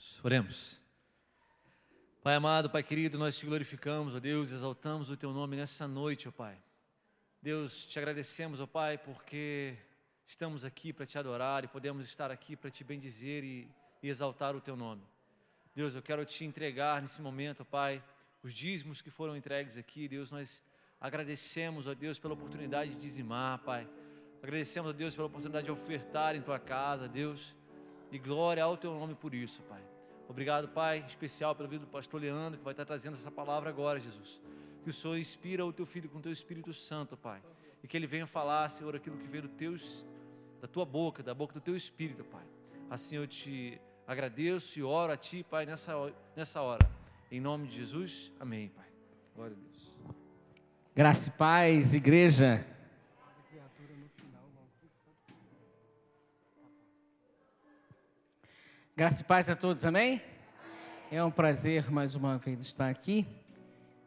Jesus. Oremos. Pai amado, Pai querido, nós te glorificamos, ó Deus, exaltamos o teu nome nessa noite, ó Pai. Deus, te agradecemos, ó Pai, porque estamos aqui para te adorar e podemos estar aqui para te bendizer e exaltar o teu nome. Deus, eu quero te entregar nesse momento, ó Pai, os dízimos que foram entregues aqui. Deus, nós agradecemos, ó Deus, pela oportunidade de dizimar, Pai. Agradecemos, ó Deus, pela oportunidade de ofertar em tua casa, Deus. E glória ao teu nome por isso, Pai. Obrigado, Pai, em especial pela vida do pastor Leandro, que vai estar trazendo essa palavra agora, Jesus. Que o Senhor inspira o teu filho com o teu Espírito Santo, Pai. E que ele venha falar, Senhor, aquilo que veio da tua boca, da boca do teu Espírito, Pai. Assim eu te agradeço e oro a ti, Pai, nessa hora. Em nome de Jesus, amém, Pai. Glória a Deus. Graça e paz, igreja. Graça e paz a todos, amém? É um prazer mais uma vez estar aqui,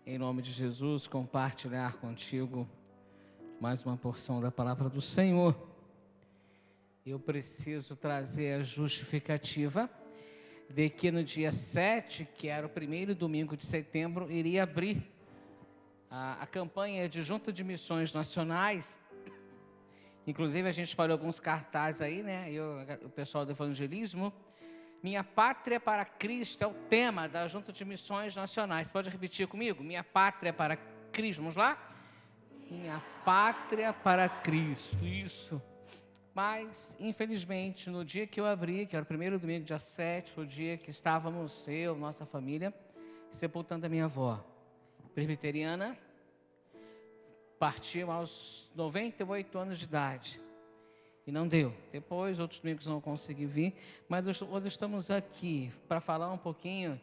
em nome de Jesus, compartilhar contigo mais uma porção da palavra do Senhor. Eu preciso trazer a justificativa de que no dia 7, que era o primeiro domingo de setembro, iria abrir a campanha de Junta de Missões Nacionais. Inclusive a gente espalhou alguns cartazes aí, né? O pessoal do evangelismo. Minha Pátria para Cristo é o tema da Junta de Missões Nacionais. Pode repetir comigo? Minha Pátria para Cristo. Vamos lá? Minha Pátria para Cristo. Isso. Mas, infelizmente, no dia que eu abri, que era o primeiro domingo, dia 7, foi o dia que estávamos, eu, nossa família, sepultando a minha avó, presbiteriana, partiu aos 98 anos de idade. E não deu. Depois, outros domingos não consegui vir. Mas hoje estamos aqui para falar um pouquinho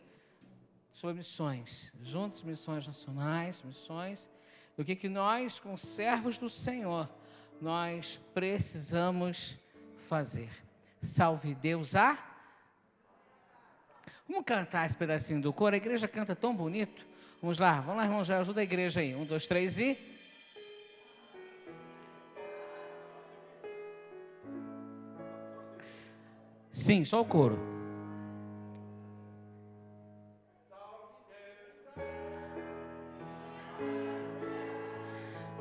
sobre missões. Juntos, missões nacionais, missões. E o que nós, como servos do Senhor, nós precisamos fazer. Salve Deus a... Vamos cantar esse pedacinho do coro. A igreja canta tão bonito. Vamos lá, irmão, já ajuda a igreja aí. 1, 2, 3 e... Sim, só o coro.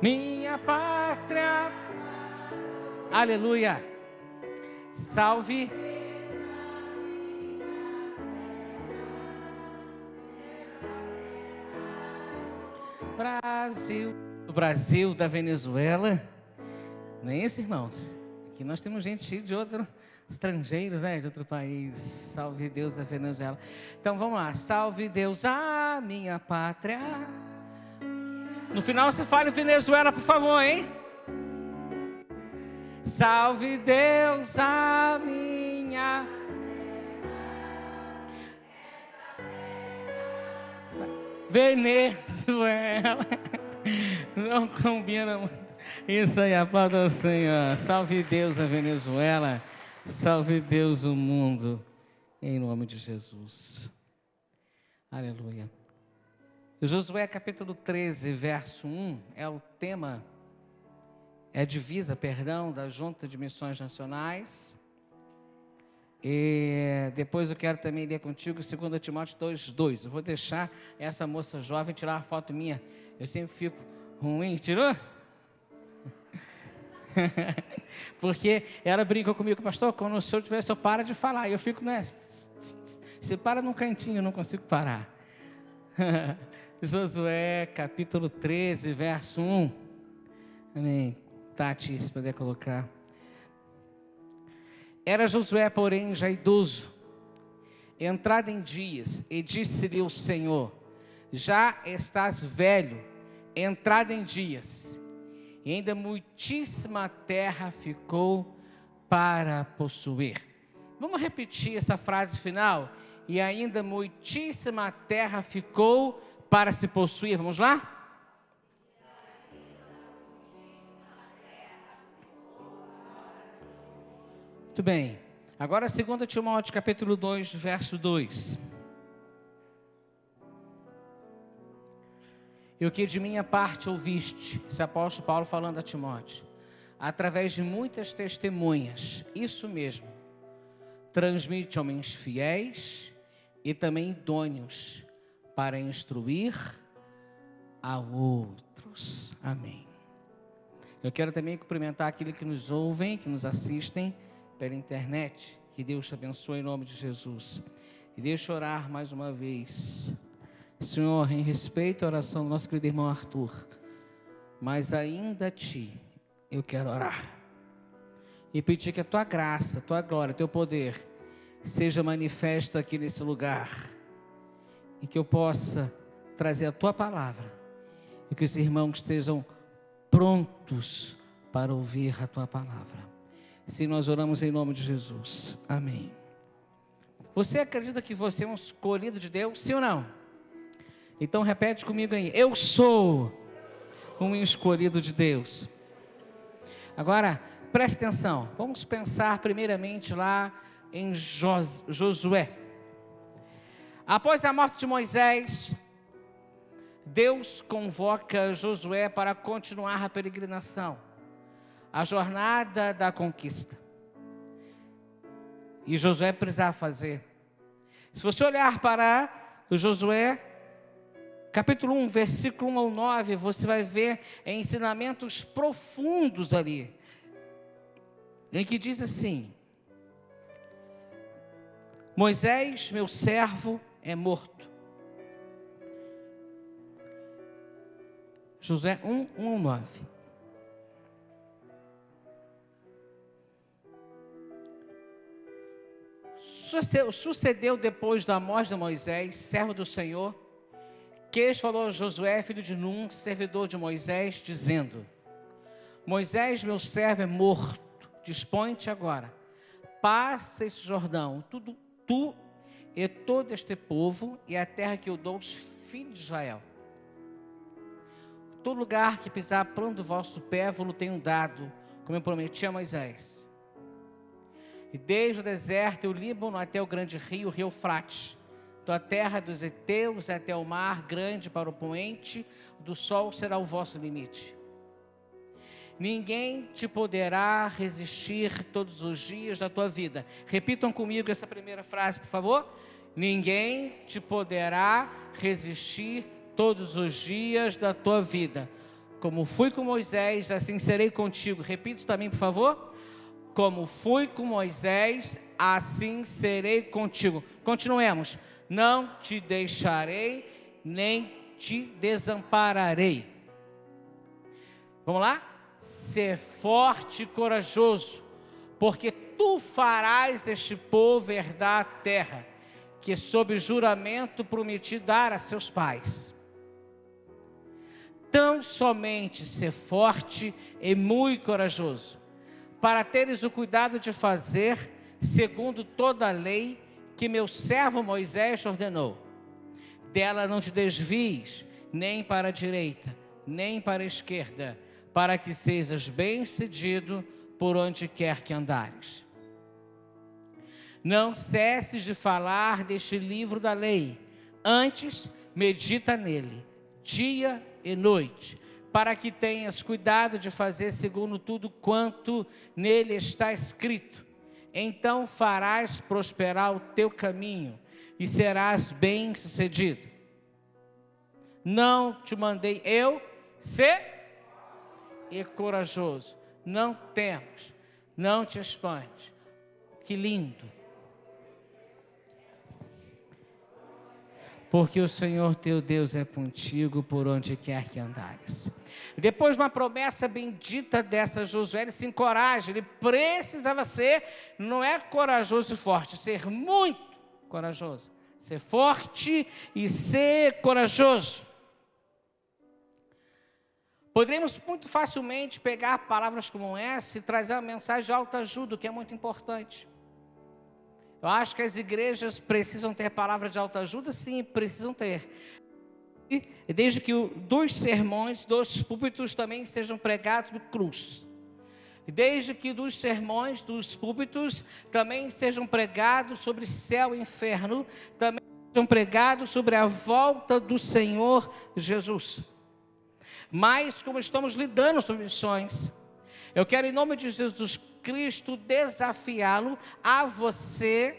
Minha pátria, aleluia, salve. Brasil, do Brasil, da Venezuela, não é isso, irmãos? Aqui nós temos gente de outro... estrangeiros, né, de outro país. Salve Deus a Venezuela. Então vamos lá. Salve Deus a minha pátria. No final você fale Venezuela, por favor, hein? Salve Deus a minha Venezuela. Não combina muito. Isso aí, aplauda o Senhor. Salve Deus a Venezuela. Salve Deus o mundo, em nome de Jesus. Aleluia. Josué capítulo 13, verso 1, é o tema, é a divisa, da Junta de Missões Nacionais. E depois eu quero também ler contigo 2 Timóteo 2:2. Eu vou deixar essa moça jovem tirar uma foto minha. Eu sempre fico ruim. Tirou? Porque ela brinca comigo, pastor, quando o senhor tiver, o senhor para de falar. E eu fico, né? Você para num cantinho, eu não consigo parar. Josué, capítulo 13, verso 1. Amém. Tati, se puder colocar. Era Josué, porém, já idoso, entrado em dias, e disse-lhe o Senhor: já estás velho, entrado em dias, e ainda muitíssima terra ficou para possuir. Vamos repetir essa frase final? E ainda muitíssima terra ficou para se possuir. Vamos lá? Muito bem. Agora 2 Timóteo capítulo 2, verso 2. E o que de minha parte ouviste, esse apóstolo Paulo falando a Timóteo, através de muitas testemunhas, isso mesmo, transmite homens fiéis e também idôneos para instruir a outros. Amém. Eu quero também cumprimentar aqueles que nos ouvem, que nos assistem pela internet. Que Deus te abençoe em nome de Jesus. E deixa eu orar mais uma vez. Senhor, em respeito à oração do nosso querido irmão Arthur, mas ainda a Ti eu quero orar. E pedir que a Tua graça, a Tua glória, Teu poder seja manifesto aqui nesse lugar. E que eu possa trazer a Tua palavra. E que os irmãos estejam prontos para ouvir a Tua palavra. Se nós oramos em nome de Jesus. Amém. Você acredita que você é um escolhido de Deus? Sim ou não? Então repete comigo aí. Eu sou um escolhido de Deus. Agora, preste atenção. Vamos pensar primeiramente lá em Josué. Após a morte de Moisés, Deus convoca Josué para continuar a peregrinação, a jornada da conquista. E Josué precisava fazer. Se você olhar para Josué, capítulo 1, versículo 1 ao 9, você vai ver ensinamentos profundos ali, em que diz assim: Moisés, meu servo, é morto. Josué 1, 1 ao 9. Sucedeu depois da morte de Moisés, servo do Senhor, que falou a Josué, filho de Num, servidor de Moisés, dizendo: Moisés, meu servo, é morto. Dispõe-te agora, passa esse Jordão, tu e todo este povo, e a terra que eu dou aos filhos de Israel. Todo lugar que pisar a planta do vosso pé, vos tenho dado, como eu prometi a Moisés. E desde o deserto e o Líbano até o grande rio, o rio Eufrates, da terra dos heteus até o mar grande para o poente do sol será o vosso limite. Ninguém te poderá resistir todos os dias da tua vida. Repitam comigo essa primeira frase, por favor. Ninguém te poderá resistir todos os dias da tua vida. Como fui com Moisés, assim serei contigo. Repita também, por favor. Como fui com Moisés, assim serei contigo. Continuemos. Não te deixarei, nem te desampararei. Vamos lá? Ser forte e corajoso, porque tu farás deste povo herdar a terra, que sob juramento prometi dar a seus pais. Tão somente ser forte e muito corajoso, para teres o cuidado de fazer, segundo toda a lei, que meu servo Moisés ordenou. Dela não te desvies, nem para a direita, nem para a esquerda, para que sejas bem-sucedido por onde quer que andares. Não cesses de falar deste livro da lei, antes medita nele, dia e noite, para que tenhas cuidado de fazer segundo tudo quanto nele está escrito. Então farás prosperar o teu caminho e serás bem-sucedido. Não te mandei eu ser e corajoso. Não temas, não te espantes. Que lindo. Porque o Senhor teu Deus é contigo por onde quer que andares. Depois de uma promessa bendita dessa, Josué, ele se encoraja, ele precisava ser, não é corajoso e forte, ser muito corajoso. Ser forte e ser corajoso. Poderíamos muito facilmente pegar palavras como essa e trazer uma mensagem de autoajuda, que é muito importante. Eu acho que as igrejas precisam ter palavras de autoajuda, sim, precisam ter. E desde que dos sermões, dos púlpitos também sejam pregados de cruz. Desde que dos sermões, dos púlpitos também sejam pregados sobre céu e inferno, também sejam pregados sobre a volta do Senhor Jesus. Mas como estamos lidando com missões, eu quero em nome de Jesus Cristo desafiá-lo a você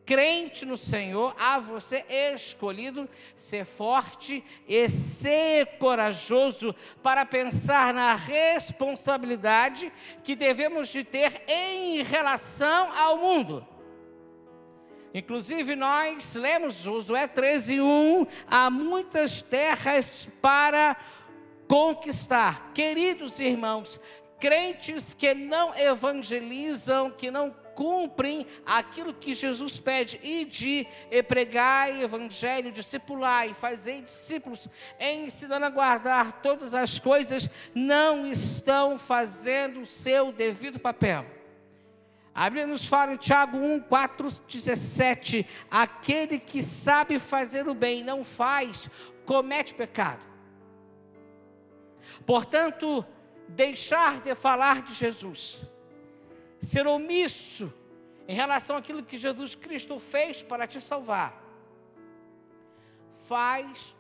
crente no Senhor, a você escolhido ser forte e ser corajoso para pensar na responsabilidade que devemos de ter em relação ao mundo. Inclusive nós lemos Josué 13:1, há muitas terras para conquistar. Queridos irmãos, crentes que não evangelizam, que não cumprem aquilo que Jesus pede, ide e pregai evangelho, discipular e fazer discípulos, ensinando a guardar todas as coisas, não estão fazendo o seu devido papel. A Bíblia nos fala em Tiago 1:4-17, aquele que sabe fazer o bem e não faz, comete pecado. Portanto, deixar de falar de Jesus, ser omisso em relação àquilo que Jesus Cristo fez para te salvar, faz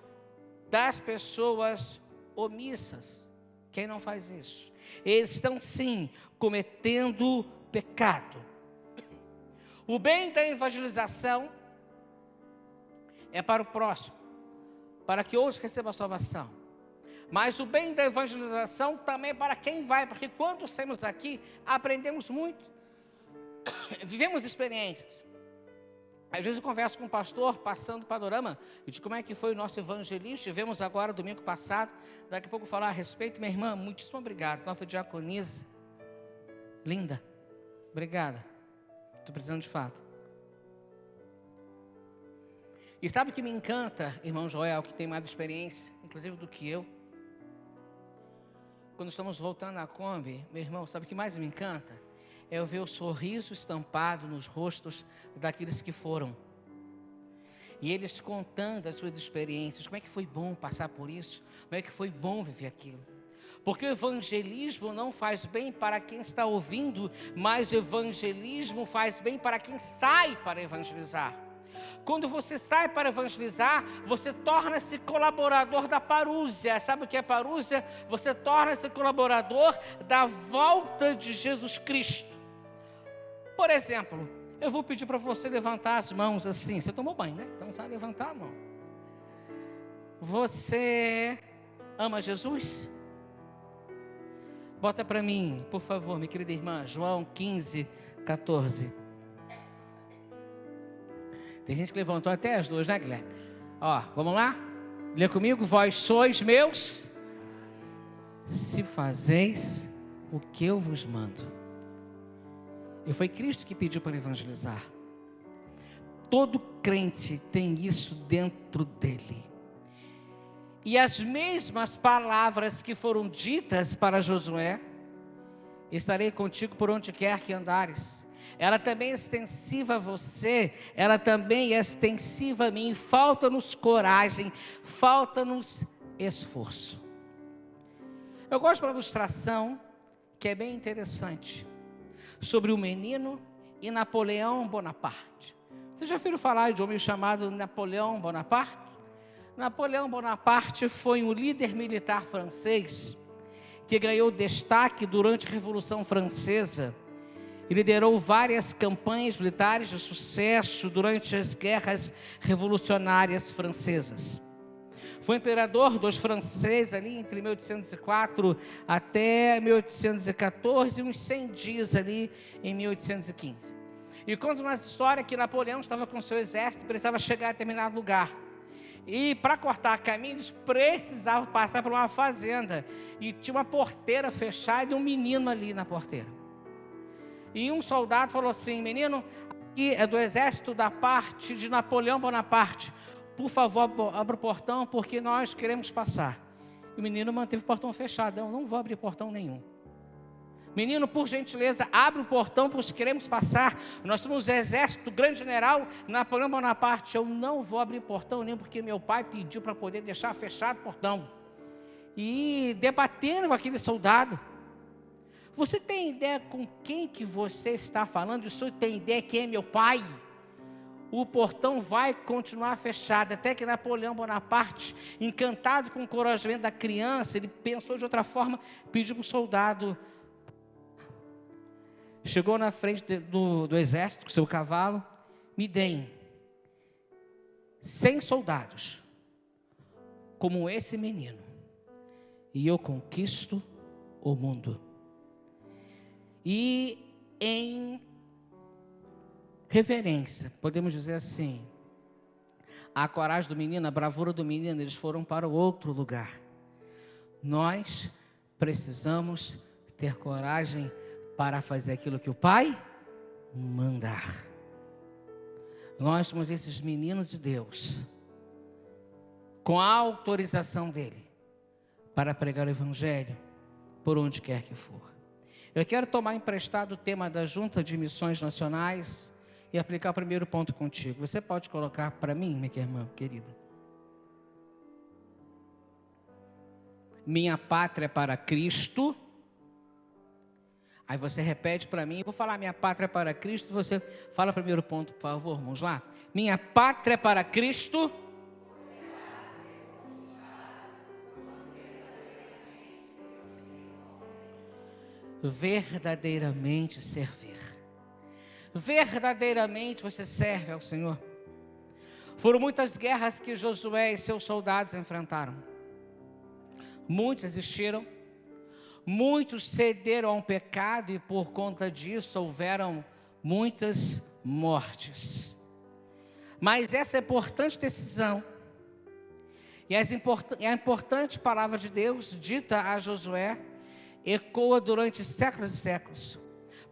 das pessoas omissas. Quem não faz isso? Eles estão sim cometendo pecado. O bem da evangelização é para o próximo, para que outros recebam a salvação. Mas o bem da evangelização também é para quem vai, porque quando saímos aqui, aprendemos muito, vivemos experiências. Às vezes eu converso com um pastor, passando o panorama, de como é que foi o nosso evangelismo. Tivemos agora, domingo passado, daqui a pouco falar a respeito. Minha irmã, muitíssimo obrigado, nossa diaconisa, linda, obrigada, estou precisando de fato. E sabe o que me encanta, irmão Joel, que tem mais experiência, inclusive do que eu? Quando estamos voltando à Kombi, meu irmão, sabe o que mais me encanta? É eu ver o sorriso estampado nos rostos daqueles que foram. E eles contando as suas experiências, como é que foi bom passar por isso, como é que foi bom viver aquilo. Porque o evangelismo não faz bem para quem está ouvindo, mas o evangelismo faz bem para quem sai para evangelizar. Quando você sai para evangelizar, você torna-se colaborador da parúzia. Sabe o que é parúzia? Você torna-se colaborador da volta de Jesus Cristo. Por exemplo, eu vou pedir para você levantar as mãos assim. Você tomou banho, né? Então sabe levantar a mão. Você ama Jesus? Bota para mim, por favor, minha querida irmã, João 15:14. Tem gente que levantou até as duas, né, Guilherme? Ó, vamos lá? Lê comigo. Vós sois meus, se fazeis o que eu vos mando. E foi Cristo que pediu para evangelizar. Todo crente tem isso dentro dele. E as mesmas palavras que foram ditas para Josué: estarei contigo por onde quer que andares. Ela também é extensiva a você, ela também é extensiva a mim. Falta-nos coragem, falta-nos esforço. Eu gosto de uma ilustração que é bem interessante, sobre o menino e Napoleão Bonaparte. Vocês já ouviram falar de um homem chamado Napoleão Bonaparte? Napoleão Bonaparte foi um líder militar francês que ganhou destaque durante a Revolução Francesa. E liderou várias campanhas militares de sucesso durante as guerras revolucionárias francesas. Foi imperador dos franceses ali entre 1804 até 1814, e uns 100 dias ali em 1815. E conta nossa história que Napoleão estava com seu exército e precisava chegar a determinado lugar. E para cortar caminhos, precisava passar por uma fazenda. E tinha uma porteira fechada e um menino ali na porteira. E um soldado falou assim: menino, aqui é do exército da parte de Napoleão Bonaparte. Por favor, abra o portão, porque nós queremos passar. E o menino manteve o portão fechado. Eu não vou abrir portão nenhum. Menino, por gentileza, abre o portão, porque queremos passar. Nós somos o exército do grande general Napoleão Bonaparte. Eu não vou abrir portão nenhum, porque meu pai pediu para poder deixar fechado o portão. E debatendo com aquele soldado: você tem ideia com quem que você está falando? O senhor tem ideia quem é meu pai? O portão vai continuar fechado, até que Napoleão Bonaparte, encantado com o encorajamento da criança, ele pensou de outra forma, pediu para o soldado. Chegou na frente do exército com seu cavalo, me deem 100 soldados, como esse menino, e eu conquisto o mundo. E em reverência, podemos dizer assim, a coragem do menino, a bravura do menino, eles foram para outro lugar. Nós precisamos ter coragem para fazer aquilo que o Pai mandar. Nós somos esses meninos de Deus, com a autorização dEle, para pregar o Evangelho por onde quer que for. Eu quero tomar emprestado o tema da Junta de Missões Nacionais e aplicar o primeiro ponto contigo. Você pode colocar para mim, minha irmã querida? Minha pátria para Cristo. Aí você repete para mim, eu vou falar minha pátria para Cristo, você fala o primeiro ponto, por favor, vamos lá? Minha pátria para Cristo. Verdadeiramente servir. Verdadeiramente você serve ao Senhor. Foram muitas guerras que Josué e seus soldados enfrentaram. Muitos existiram. Muitos cederam ao pecado e por conta disso houveram muitas mortes. Mas essa importante decisão e a importante palavra de Deus dita a Josué ecoa durante séculos e séculos.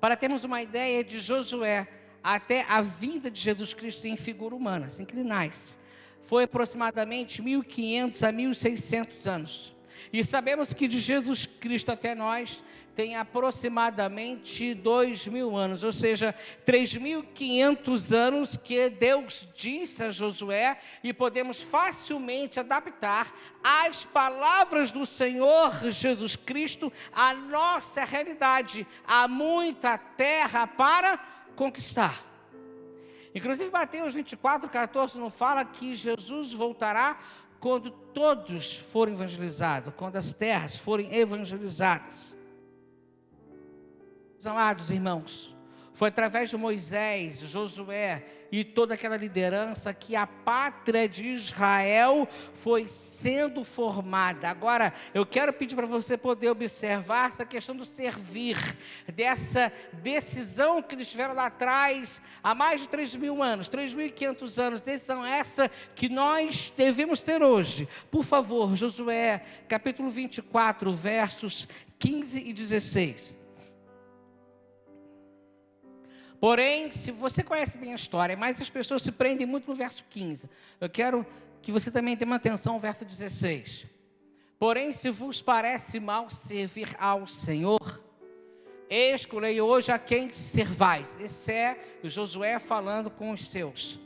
Para termos uma ideia de Josué até a vinda de Jesus Cristo em figura humana, sinclinais, foi aproximadamente 1.500 a 1.600 anos. E sabemos que de Jesus Cristo até nós tem aproximadamente 2.000 anos, ou seja, 3.500 anos que Deus disse a Josué, e podemos facilmente adaptar as palavras do Senhor Jesus Cristo à nossa realidade. Há muita terra para conquistar. Inclusive Mateus 24:14 não fala que Jesus voltará quando todos forem evangelizados, quando as terras forem evangelizadas. Meus amados irmãos, foi através de Moisés, Josué e toda aquela liderança que a pátria de Israel foi sendo formada. Agora, eu quero pedir para você poder observar essa questão do servir, dessa decisão que eles tiveram lá atrás, há mais de 3.000 anos, 3.500 anos, decisão essa que nós devemos ter hoje. Por favor, Josué, capítulo 24, versos 15 e 16. Porém, se você conhece bem a história, mas as pessoas se prendem muito no verso 15. Eu quero que você também tenha uma atenção ao verso 16. Porém, se vos parece mal servir ao Senhor, escolhei hoje a quem servais. Esse é Josué falando com os seus,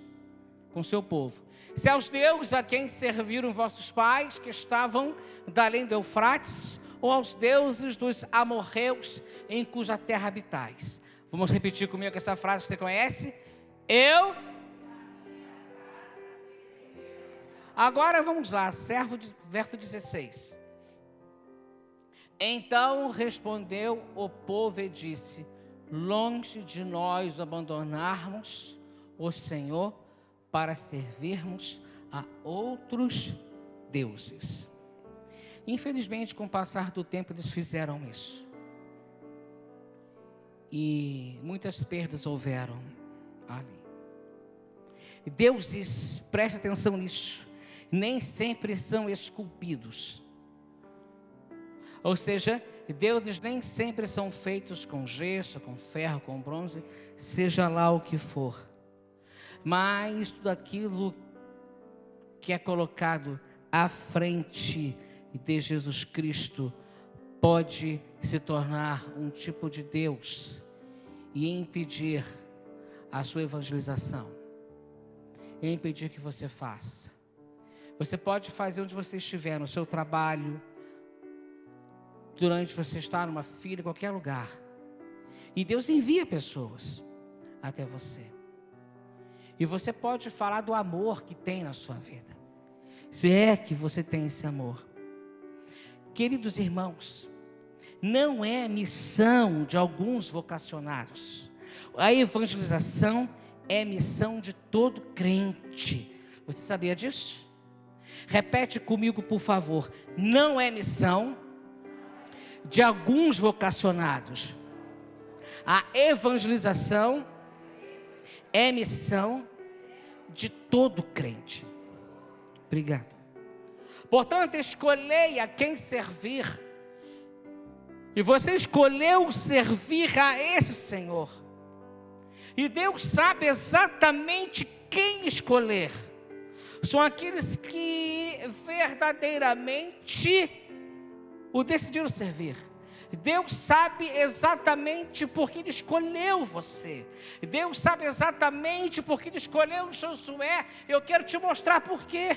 com o seu povo. Se aos deuses a quem serviram vossos pais, que estavam da além do Eufrates, ou aos deuses dos amorreus, em cuja terra habitais. Vamos repetir comigo essa frase que você conhece? Agora vamos lá, verso 16. Então respondeu o povo e disse: longe de nós abandonarmos o Senhor para servirmos a outros deuses. Infelizmente, com o passar do tempo, eles fizeram isso. E muitas perdas houveram ali. Deuses, preste atenção nisso, nem sempre são esculpidos. Ou seja, deuses nem sempre são feitos com gesso, com ferro, com bronze, seja lá o que for. Mas tudo aquilo que é colocado à frente de Jesus Cristo pode se tornar um tipo de Deus e impedir a sua evangelização, e impedir que você faça. Você pode fazer onde você estiver, no seu trabalho, durante você estar numa fila, em qualquer lugar. E Deus envia pessoas até você. E você pode falar do amor que tem na sua vida, se é que você tem esse amor. Queridos irmãos, não é missão de alguns vocacionados. A evangelização é missão de todo crente. Você sabia disso? Repete comigo, por favor. Não é missão de alguns vocacionados. A evangelização é missão de todo crente. Obrigado. Portanto, escolhei a quem servir. E você escolheu servir a esse Senhor. E Deus sabe exatamente quem escolher. São aqueles que verdadeiramente o decidiram servir. Deus sabe exatamente por que Ele escolheu você. Deus sabe exatamente por que Ele escolheu Josué. Eu quero te mostrar por quê.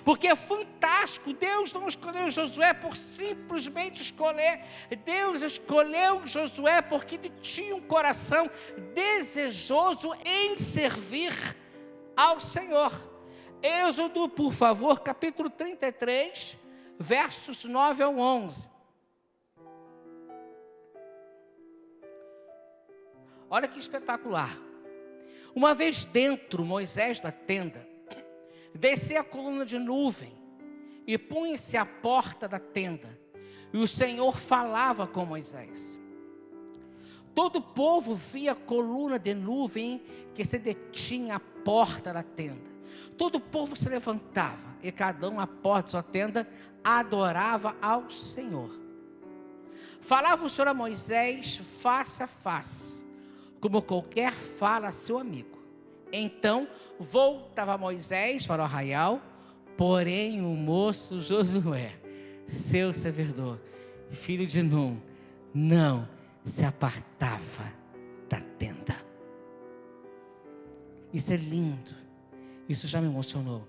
Porque é fantástico. Deus não escolheu Josué por simplesmente escolher. Deus escolheu Josué porque ele tinha um coração desejoso em servir ao Senhor. Êxodo, por favor, capítulo 33, versos 9 ao 11. Olha que espetacular. Uma vez dentro, Moisés da tenda, descia a coluna de nuvem e punha-se à porta da tenda. E o Senhor falava com Moisés. Todo o povo via a coluna de nuvem que se detinha à porta da tenda. Todo o povo se levantava e cada um à porta de sua tenda adorava ao Senhor. Falava o Senhor a Moisés face a face, como qualquer fala a seu amigo. Então voltava Moisés para o arraial, porém o moço Josué, seu servidor, filho de Num, não se apartava da tenda. Isso é lindo, isso já me emocionou.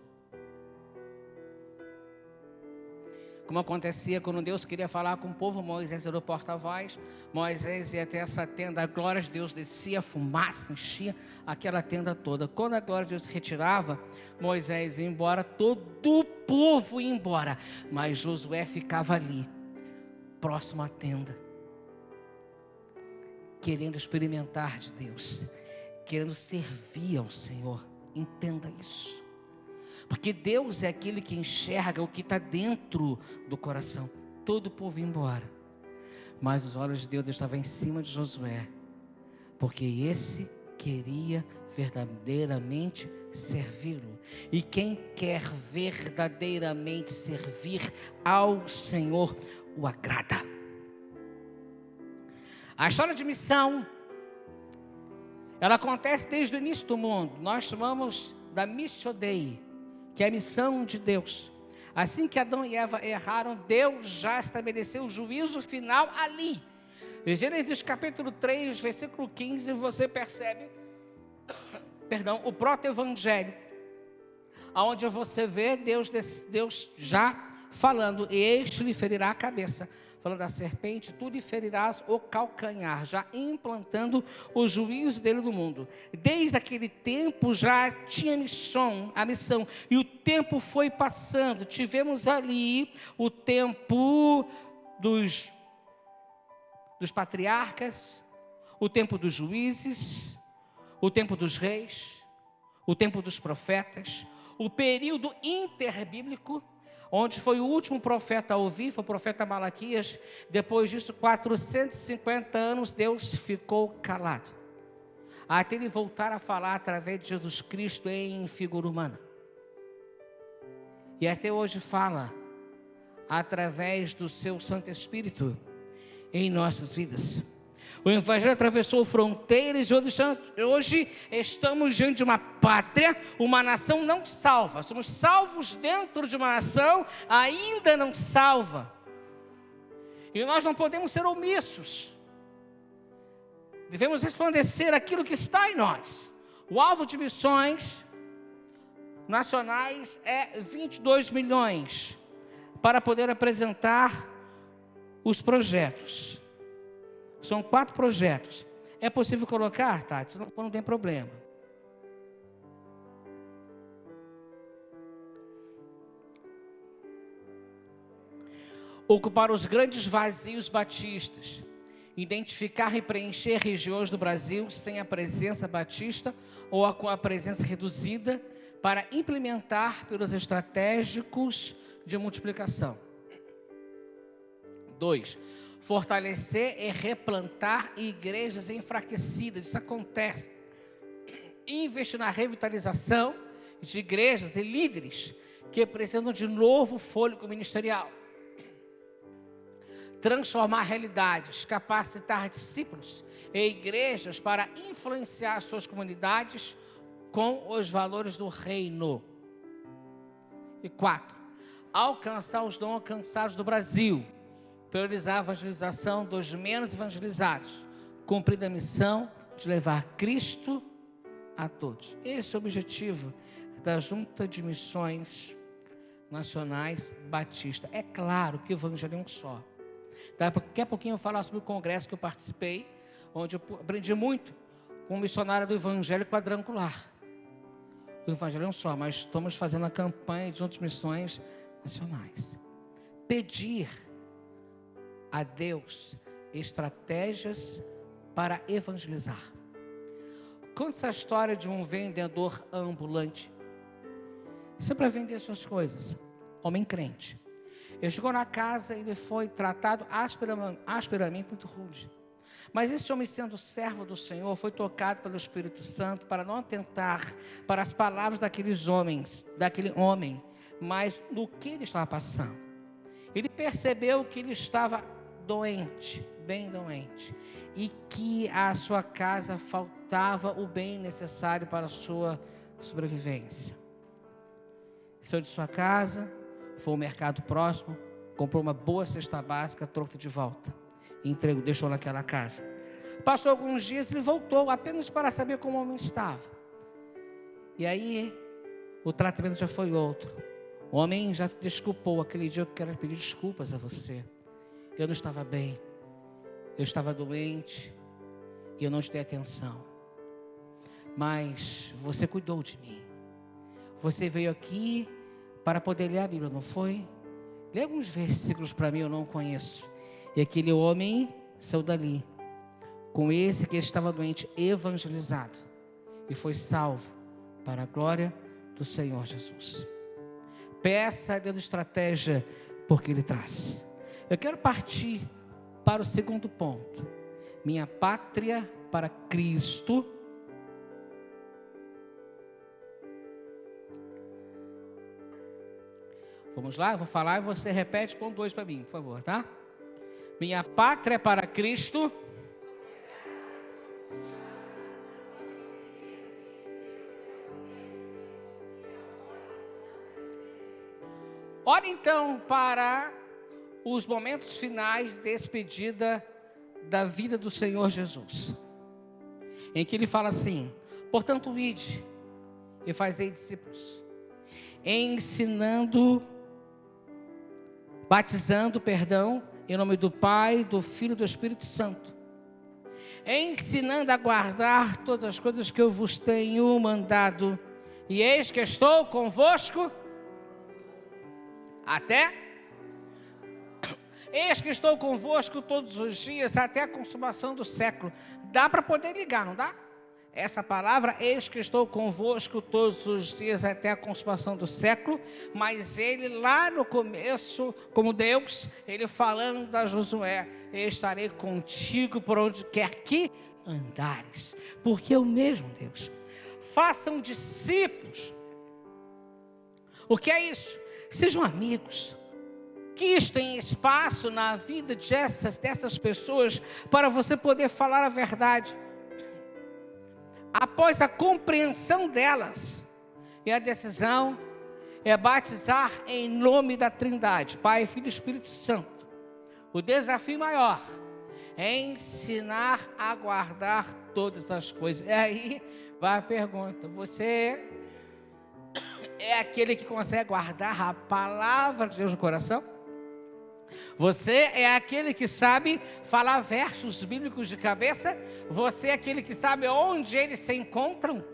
Como acontecia quando Deus queria falar com o povo, Moisés era o porta-voz. Moisés ia até essa tenda, a glória de Deus descia, a fumaça enchia aquela tenda toda. Quando a glória de Deus se retirava, Moisés ia embora, todo o povo ia embora. Mas Josué ficava ali, próximo à tenda, querendo experimentar de Deus, querendo servir ao Senhor. Entenda isso. Porque Deus é aquele que enxerga o que está dentro do coração. Todo o povo ia embora, mas os olhos de Deus estavam em cima de Josué, porque esse queria verdadeiramente servi-lo. E quem quer verdadeiramente servir ao Senhor, o agrada. A história de missão, ela acontece desde o início do mundo. Nós chamamos da Missio Dei, que é a missão de Deus. Assim que Adão e Eva erraram, Deus já estabeleceu o juízo final ali. Em Gênesis capítulo 3, versículo 15, você percebe, o proto-evangelho, onde você vê Deus já falando, e este lhe ferirá a cabeça. Falando da serpente, tu lhe ferirás o calcanhar, já implantando o juízo dele no mundo. Desde aquele tempo já tinha a missão, e o tempo foi passando. Tivemos ali o tempo dos patriarcas, o tempo dos juízes, o tempo dos reis, o tempo dos profetas, o período interbíblico, onde foi o último profeta a ouvir, foi o profeta Malaquias. Depois disso, 450 anos, Deus ficou calado, até ele voltar a falar através de Jesus Cristo em figura humana. E até hoje fala através do seu Santo Espírito em nossas vidas. O Evangelho atravessou fronteiras e hoje estamos diante de uma pátria, uma nação não salva. Somos salvos dentro de uma nação ainda não salva. E nós não podemos ser omissos. Devemos resplandecer aquilo que está em nós. O alvo de missões nacionais é 22 milhões para poder apresentar os projetos. São 4 projetos. É possível colocar, Tati? Não tem problema. Ocupar os grandes vazios batistas identificar e preencher regiões do Brasil sem a presença batista ou com a presença reduzida para implementar pelos estratégicos de multiplicação. 2. Fortalecer e replantar igrejas enfraquecidas. Isso acontece. Investir na revitalização de igrejas e líderes que precisam de novo fôlego ministerial. Transformar realidades, capacitar discípulos e igrejas para influenciar suas comunidades com os valores do reino. E 4. Alcançar os não alcançados do Brasil. Priorizar a evangelização dos menos evangelizados. Cumprir a missão de levar Cristo a todos. Esse é o objetivo da Junta de Missões Nacionais Batista. É claro que o evangelho é um só. Daqui a pouquinho eu vou falar sobre o congresso que eu participei, onde eu aprendi muito com o missionário do evangelho quadrangular. O evangelho é um só, mas estamos fazendo a campanha de outras missões nacionais. Pedir a Deus estratégias para evangelizar. Conta essa história de um vendedor ambulante. Isso é para vender suas coisas. Homem crente. Ele chegou na casa e ele foi tratado asperamente, muito rude. Mas esse homem, sendo servo do Senhor, foi tocado pelo Espírito Santo para não atentar para as palavras daquele homem, mas no que ele estava passando. Ele percebeu que ele estava doente, bem doente, e que a sua casa faltava o bem necessário para a sua sobrevivência. Saiu de sua casa, foi ao mercado próximo, comprou uma boa cesta básica, trouxe de volta, entregou, deixou naquela casa. Passou alguns dias, ele voltou apenas para saber como o homem estava. E aí, o tratamento já foi outro. O homem já se desculpou. Aquele dia eu quero pedir desculpas a você. Eu não estava bem, eu estava doente, e eu não te dei atenção. Mas você cuidou de mim. Você veio aqui para poder ler a Bíblia, não foi? Lê alguns versículos para mim, eu não conheço. E aquele homem saiu dali, com esse que estava doente, evangelizado, e foi salvo para a glória do Senhor Jesus. Peça a Deus estratégia, porque Ele traz. Eu quero partir para o segundo ponto. Minha pátria para Cristo. Vamos lá, eu vou falar e você repete, põe 2 para mim, por favor, tá? Minha pátria para Cristo. Olha então para os momentos finais de despedida da vida do Senhor Jesus, em que Ele fala assim: portanto, ide e fazei discípulos, batizando, em nome do Pai, do Filho e do Espírito Santo, ensinando a guardar todas as coisas que eu vos tenho mandado, e eis que estou convosco eis que estou convosco todos os dias, até a consumação do século. Dá para poder ligar, não dá? Essa palavra, eis que estou convosco todos os dias, até a consumação do século. Mas ele lá no começo, como Deus, ele falando da Josué: eu estarei contigo por onde quer que andares, porque eu mesmo, Deus. Façam discípulos. O que é isso? Sejam amigos. Que isto tem espaço na vida dessas pessoas para você poder falar a verdade. Após a compreensão delas, e a decisão é batizar em nome da Trindade, Pai, Filho e Espírito Santo. O desafio maior é ensinar a guardar todas as coisas. E aí vai a pergunta: você é aquele que consegue guardar a palavra de Deus no coração? Você é aquele que sabe falar versos bíblicos de cabeça? Você é aquele que sabe onde eles se encontram?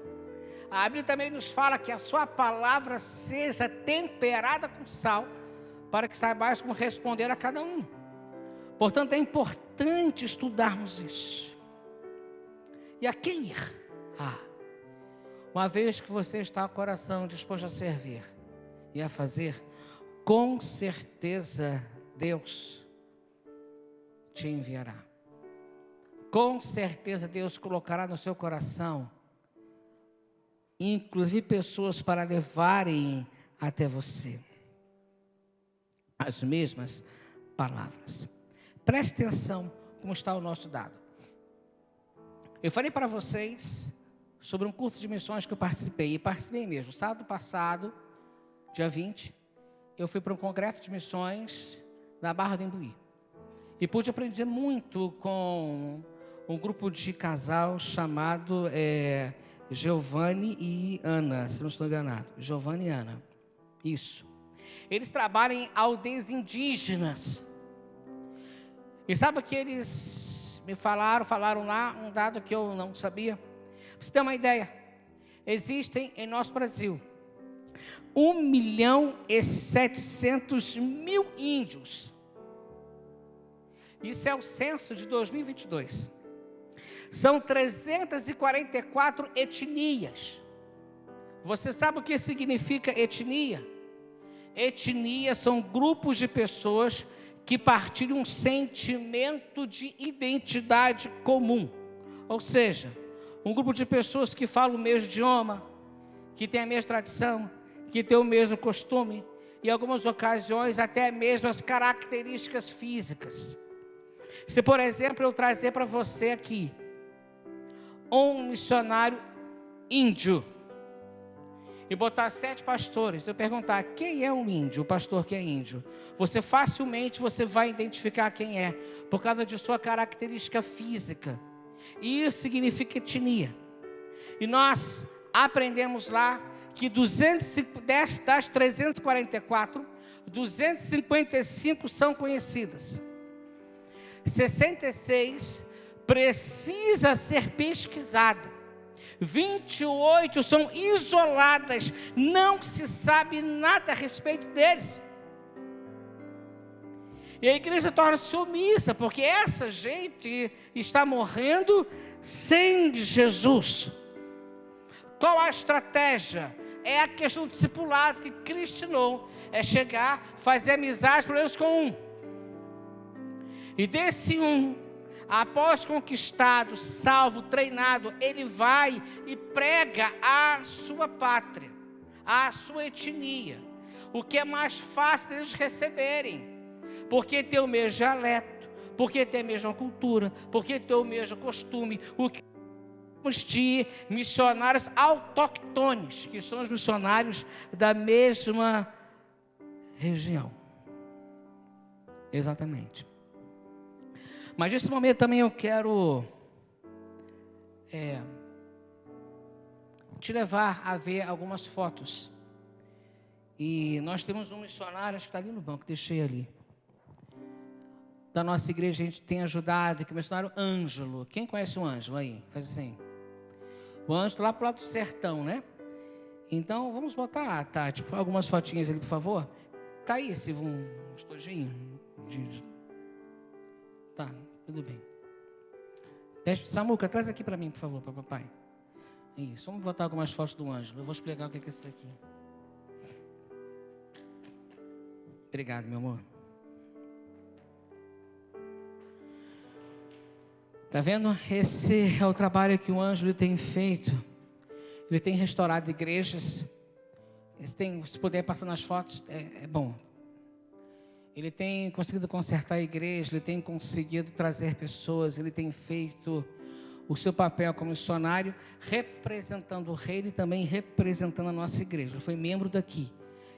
A Bíblia também nos fala que a sua palavra seja temperada com sal, para que saibais como responder a cada um. Portanto, é importante estudarmos isso. E a quem ir? Uma vez que você está com o coração disposto a servir e a fazer, com certeza Deus te enviará. Com certeza Deus colocará no seu coração, inclusive pessoas para levarem até você as mesmas palavras. Preste atenção como está o nosso dado. Eu falei para vocês sobre um curso de missões que eu participei, e participei mesmo. Sábado passado, dia 20, eu fui para um congresso de missões na Barra do Imbuí. E pude aprender muito com um grupo de casal chamado Giovanni e Ana, se não estou enganado. Giovanni e Ana. Isso. Eles trabalham em aldeias indígenas. E sabe o que eles me falaram lá, um dado que eu não sabia? Para você ter uma ideia, existem em nosso Brasil 1.700.000 índios. Isso é o censo de 2022. São 344 etnias. Você sabe o que significa etnia? Etnia são grupos de pessoas que partilham um sentimento de identidade comum. Ou seja, um grupo de pessoas que falam o mesmo idioma, que tem a mesma tradição, que tem o mesmo costume, e em algumas ocasiões até mesmo as características físicas. Se, por exemplo, eu trazer para você aqui um missionário índio e botar 7 pastores, eu perguntar quem é um índio, o pastor que é índio, você facilmente vai identificar quem é, por causa de sua característica física. E isso significa etnia. E nós aprendemos lá que das 344, 255 são conhecidas. 66 precisa ser pesquisada. 28 são isoladas, não se sabe nada a respeito deles. E a igreja torna-se omissa, porque essa gente está morrendo sem Jesus. Qual a estratégia? É a questão do discipulado que Cristo ensinou. É chegar, fazer amizade, pelo menos com um. E desse um, após conquistado, salvo, treinado, ele vai e prega a sua pátria, a sua etnia. O que é mais fácil deles receberem. Porque tem o mesmo dialeto, porque tem a mesma cultura, porque tem o mesmo costume. O que chamamos de missionários autóctones, que são os missionários da mesma região. Exatamente. Mas nesse momento também eu quero te levar a ver algumas fotos. E nós temos um missionário, acho que está ali no banco, deixei ali. Da nossa igreja a gente tem ajudado, que é o missionário Ângelo. Quem conhece o Ângelo aí? Faz assim. O Ângelo lá pro lado do sertão, né? Então vamos botar, Tati, algumas fotinhas ali, por favor. Tá aí, se um estojinho. Tá, tudo bem. Samuca, traz aqui para mim, por favor, para papai. Isso, vamos botar algumas fotos do Ângelo. Eu vou explicar o que é isso aqui. Obrigado, meu amor. Está vendo? Esse é o trabalho que o Ângelo tem feito. Ele tem restaurado igrejas. Se puder passar nas fotos, é bom. Ele tem conseguido consertar a igreja, ele tem conseguido trazer pessoas, ele tem feito o seu papel como missionário, representando o rei e também representando a nossa igreja. Ele foi membro daqui.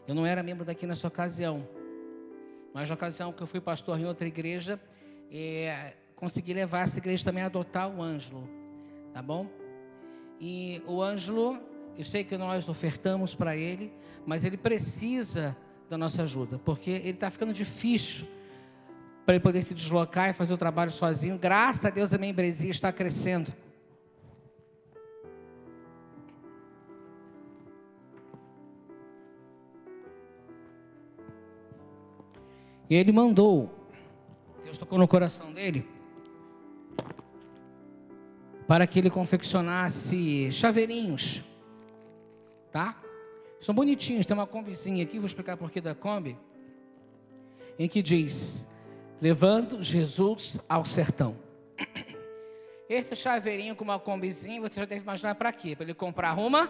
Eu não era membro daqui nessa ocasião. Mas na ocasião que eu fui pastor em outra igreja, consegui levar essa igreja também a adotar o Ângelo, tá bom? E o Ângelo, eu sei que nós ofertamos para ele, mas ele precisa da nossa ajuda, porque ele está ficando difícil para ele poder se deslocar e fazer o trabalho sozinho. Graças a Deus a membresia está crescendo. E ele mandou, Deus tocou no coração dele para que ele confeccionasse chaveirinhos, tá? São bonitinhos, tem uma combizinha aqui, vou explicar por que da Kombi, em que diz, levando Jesus ao sertão. Esse chaveirinho com uma combizinha, você já deve imaginar para quê? Para ele comprar uma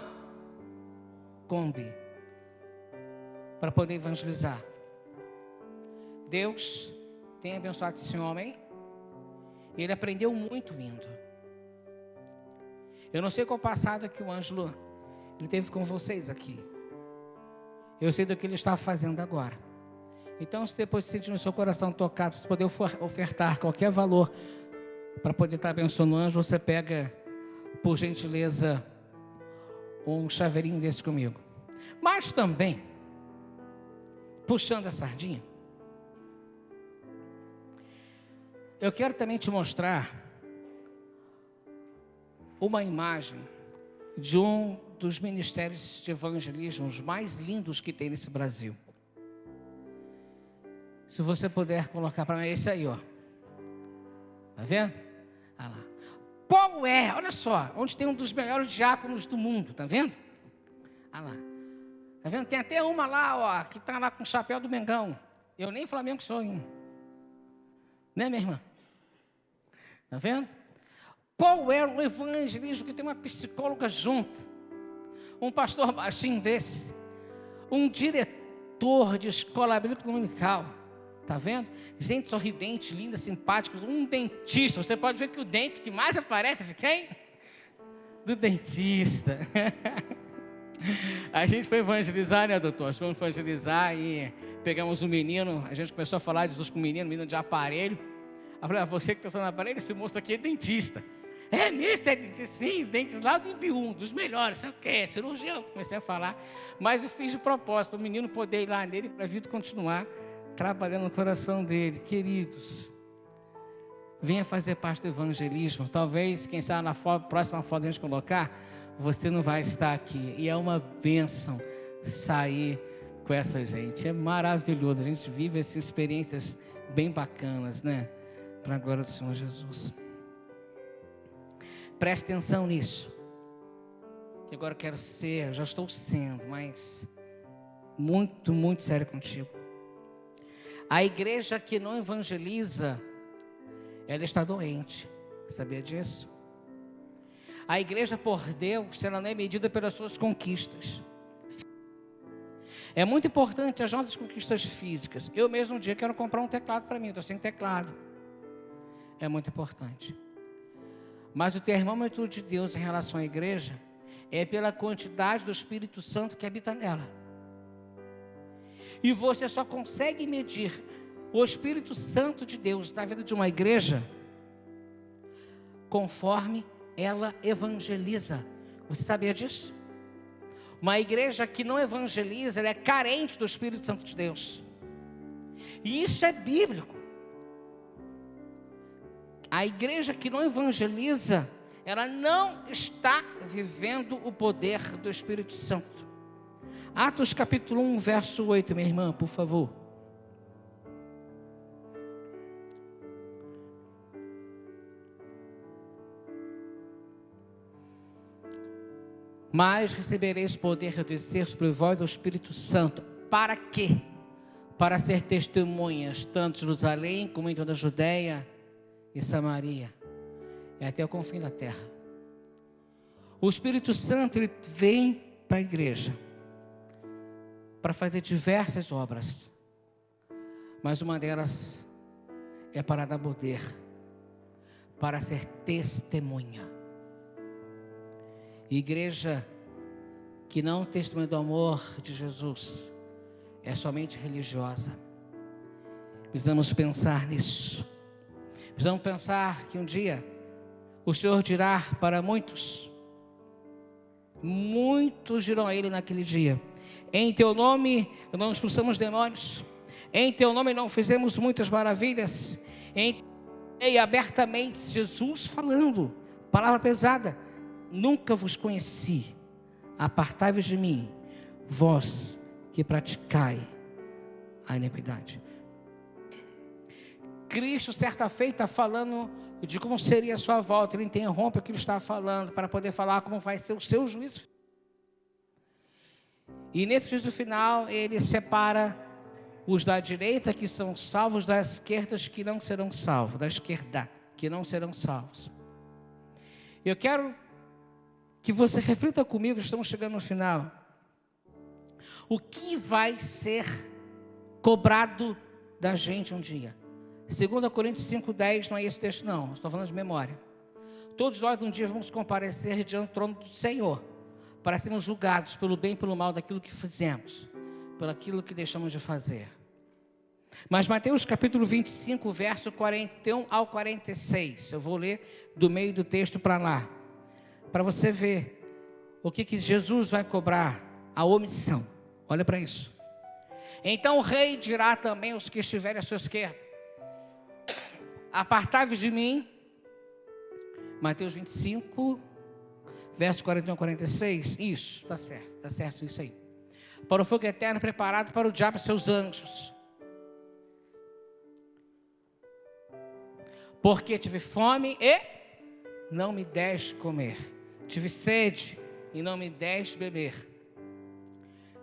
Kombi, para poder evangelizar. Deus tem abençoado esse homem, e ele aprendeu muito lindo. Eu não sei qual passado que o Ângelo ele teve com vocês aqui. Eu sei do que ele está fazendo agora. Então, se depois sentir no seu coração tocado, se poder ofertar qualquer valor para poder estar abençoando o Ângelo, você pega, por gentileza, um chaveirinho desse comigo. Mas também, puxando a sardinha, eu quero também te mostrar uma imagem de um dos ministérios de evangelismo mais lindos que tem nesse Brasil. Se você puder colocar para mim, esse aí, ó. Tá vendo? Olha lá. Qual é? Olha só, onde tem um dos melhores diáconos do mundo, tá vendo? Olha lá. Tá vendo? Tem até uma lá, ó, que tá lá com o chapéu do Mengão. Eu nem Flamengo sou, hein? Né, minha irmã? Tá vendo? Qual é o evangelismo que tem uma psicóloga junto? Um pastor baixinho desse? Um diretor de escola bíblica dominical? Tá vendo? Gente sorridente, linda, simpática. Um dentista. Você pode ver que o dente que mais aparece é de quem? Do dentista. A gente foi evangelizar, né, doutor? Nós fomos evangelizar e pegamos um menino. A gente começou a falar de Jesus com um menino de aparelho. Eu falei, você que está usando aparelho, esse moço aqui é dentista. É mesmo, é dentista? Sim, dentes lá do IB1, dos melhores. Sabe o que é? Cirurgião. Comecei a falar. Mas eu fiz de propósito, para o menino poder ir lá nele, para a vida continuar trabalhando no coração dele. Queridos, venha fazer parte do evangelismo. Talvez, quem sabe na próxima foto a gente colocar, você não vai estar aqui. E é uma bênção sair com essa gente. É maravilhoso. A gente vive essas experiências bem bacanas, né? Para a glória do Senhor Jesus. Preste atenção nisso. Que agora eu quero ser, já estou sendo, mas muito, muito sério contigo. A igreja que não evangeliza, ela está doente. Sabia disso? A igreja por Deus, ela não é medida pelas suas conquistas. É muito importante as nossas conquistas físicas. Eu mesmo um dia quero comprar um teclado para mim, estou sem teclado. É muito importante. Mas o termômetro de Deus em relação à igreja é pela quantidade do Espírito Santo que habita nela. E você só consegue medir o Espírito Santo de Deus na vida de uma igreja conforme ela evangeliza. Você sabia disso? Uma igreja que não evangeliza, ela é carente do Espírito Santo de Deus. E isso é bíblico. A igreja que não evangeliza, ela não está vivendo o poder do Espírito Santo. Atos capítulo 1, verso 8, minha irmã, por favor. Mas recebereis poder a descer sobre vós o Espírito Santo. Para quê? Para ser testemunhas, tanto em Jerusalém como em toda a Judeia e Samaria, e até o confim da terra. O Espírito Santo, ele vem para a igreja para fazer diversas obras, mas uma delas é para dar poder, para ser testemunha. Igreja que não testemunha do amor de Jesus é somente religiosa. Precisamos pensar nisso. Precisamos pensar que um dia o Senhor dirá para muitos dirão a Ele naquele dia: em Teu nome não expulsamos demônios, em Teu nome não fizemos muitas maravilhas, e abertamente Jesus falando, palavra pesada: nunca vos conheci, apartai-vos de mim, vós que praticai a iniquidade. Cristo, certa feita, falando de como seria a sua volta, ele interrompe o que ele está falando para poder falar como vai ser o seu juízo. E nesse juízo final, ele separa os da direita que são salvos das esquerdas que não serão salvos, da esquerda que não serão salvos. Eu quero que você reflita comigo, estamos chegando no final. O que vai ser cobrado da gente um dia? 2 Coríntios 5:10, não é esse texto não, estou falando de memória. Todos nós um dia vamos comparecer diante do trono do Senhor, para sermos julgados pelo bem e pelo mal daquilo que fizemos, pelo aquilo que deixamos de fazer. Mas Mateus capítulo 25, verso 41 ao 46, eu vou ler do meio do texto para lá, para você ver o que Jesus vai cobrar, a omissão. Olha para isso. Então o rei dirá também aos que estiverem à sua esquerda: apartai-vos de mim. Mateus 25, verso 41 a 46. Isso, está certo isso aí. Para o fogo eterno preparado para o diabo e seus anjos. Porque tive fome e não me deste comer. Tive sede e não me deste beber.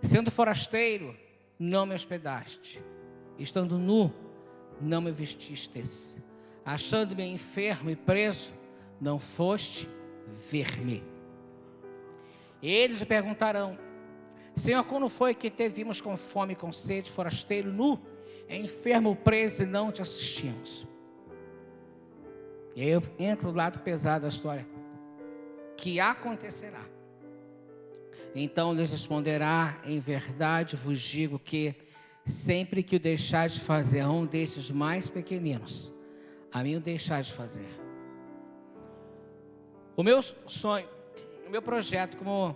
Sendo forasteiro, não me hospedaste. Estando nu, não me vestistes. Achando-me enfermo e preso, não foste ver-me. Eles lhe perguntarão: Senhor, quando foi que te vimos com fome e com sede, forasteiro, nu, enfermo, preso e não te assistimos? E aí entra o lado pesado da história. Que acontecerá? Então lhes responderá: em verdade vos digo que sempre que o deixar de fazer a um desses mais pequeninos, a mim o deixar de fazer. O meu sonho, o meu projeto como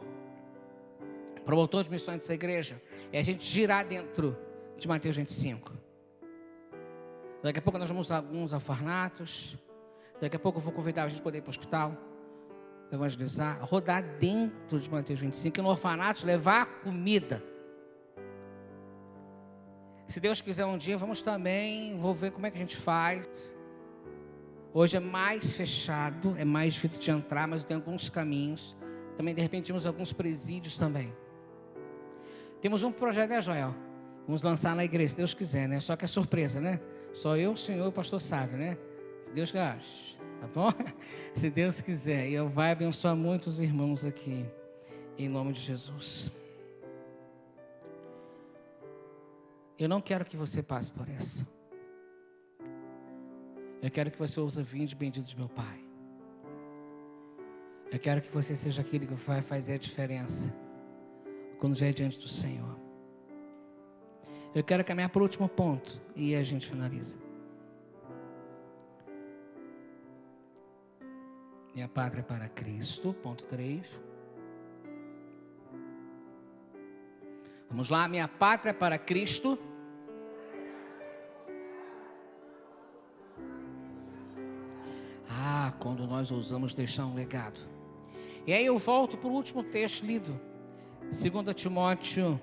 promotor de missões dessa igreja é a gente girar dentro de Mateus 25. Daqui a pouco nós vamos a alguns orfanatos. Daqui a pouco eu vou convidar a gente poder ir para o hospital, evangelizar, rodar dentro de Mateus 25, e no orfanato levar comida. Se Deus quiser um dia, vamos também, vou ver como é que a gente faz. Hoje é mais fechado, é mais difícil de entrar, mas tem alguns caminhos. Também, de repente, temos alguns presídios também. Temos um projeto, né, Joel? Vamos lançar na igreja, se Deus quiser, né? Só que é surpresa, né? Só eu, o Senhor e o pastor sabe, né? Se Deus quiser, tá bom? Se Deus quiser. E eu vai abençoar muitos irmãos aqui, em nome de Jesus. Eu não quero que você passe por isso. Eu quero que você ouça: vinde benditos meu Pai. Eu quero que você seja aquele que vai fazer a diferença quando já é diante do Senhor. Eu quero caminhar para o último ponto e a gente finaliza. Minha pátria é para Cristo, ponto 3. Vamos lá, minha pátria é para Cristo. Quando nós ousamos deixar um legado. E aí eu volto para o último texto lido, 2 Timóteo,